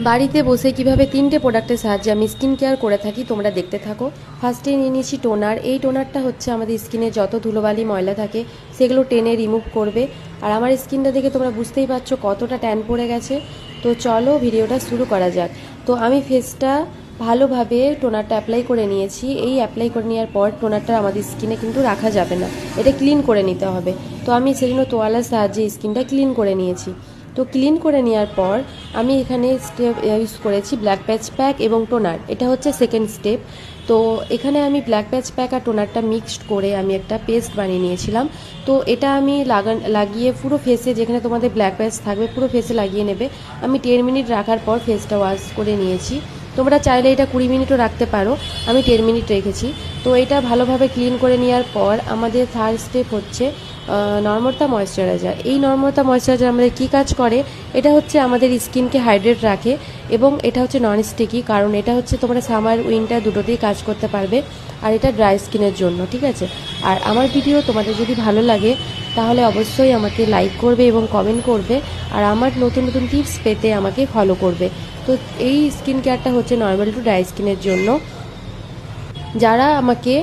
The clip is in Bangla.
বাড়িতে বসে কিভাবে 3টে প্রোডাক্টের সাহায্যে আমি স্কিন কেয়ার করে থাকি তোমরা দেখতে থাকো। ফার্স্টে নিয়ে নিয়েছি টোনার। এই টোনারটা হচ্ছে আমাদের স্কিনে যত ধুলোবালি ময়লা থাকে সেগুলো টেনে রিমুভ করবে। আর আমার স্কিনটা দেখে তোমরা বুঝতেই পারছো কতটা ট্যান পড়ে গেছে। তো চলো ভিডিওটা শুরু করা যাক। তো আমি ফেসটা ভালোভাবে টোনারটা অ্যাপ্লাই করে নিয়েছি। এই অ্যাপ্লাই করে নেওয়ার পর টোনারটা আমাদের স্কিনে কিন্তু রাখা যাবে না, এটা ক্লিন করে নিতে হবে। তো আমি সেজন্য তোয়ালার সাহায্যে স্কিনটা ক্লিন করে নিয়েছি। তো ক্লিন করে নেওয়ার পর আমি এখানে স্টেপ ইউজ করেছি ব্ল্যাক প্যাচ প্যাক এবং টোনার, এটা হচ্ছে সেকেন্ড স্টেপ। তো এখানে আমি ব্ল্যাক প্যাচ প্যাক আর টোনারটা মিক্সড করে আমি একটা পেস্ট বানিয়ে নিয়েছিলাম। তো এটা আমি লাগিয়ে পুরো ফেসে, যেখানে তোমাদের ব্ল্যাক প্যাচ থাকবে পুরো ফেসে লাগিয়ে নেবে। আমি 10 মিনিট রাখার পর ফেসটা ওয়াশ করে নিয়েছি। তোমরা চাইলে এটা 20 মিনিটও রাখতে পারো, আমি 10 মিনিট রেখেছি। তো এটা ভালোভাবে ক্লিন করে নেওয়ার পর আমাদের থার্ড স্টেপ হচ্ছে নর্মতা ময়েশ্চারাইজার। এই নর্মতা ময়েশ্চারাইজার আমাদের কী কাজ করে, এটা হচ্ছে আমাদের স্কিনকে হাইড্রেট রাখে এবং এটা হচ্ছে নন স্টিকি, কারণ এটা হচ্ছে তোমরা সামার উইন্টার দুটোতেই কাজ করতে পারবে। আর এটা ড্রাই স্কিনের জন্য, ঠিক আছে। আর আমার ভিডিও তোমাদের যদি ভালো লাগে তাহলে অবশ্যই আমাকে লাইক করবে এবং কমেন্ট করবে। আর আমার নতুন নতুন টিপস পেতে আমাকে ফলো করবে। তো এই স্কিন কেয়ারটা হচ্ছে নর্মাল টু ড্রাই স্কিনের জন্য। যারা আমাকে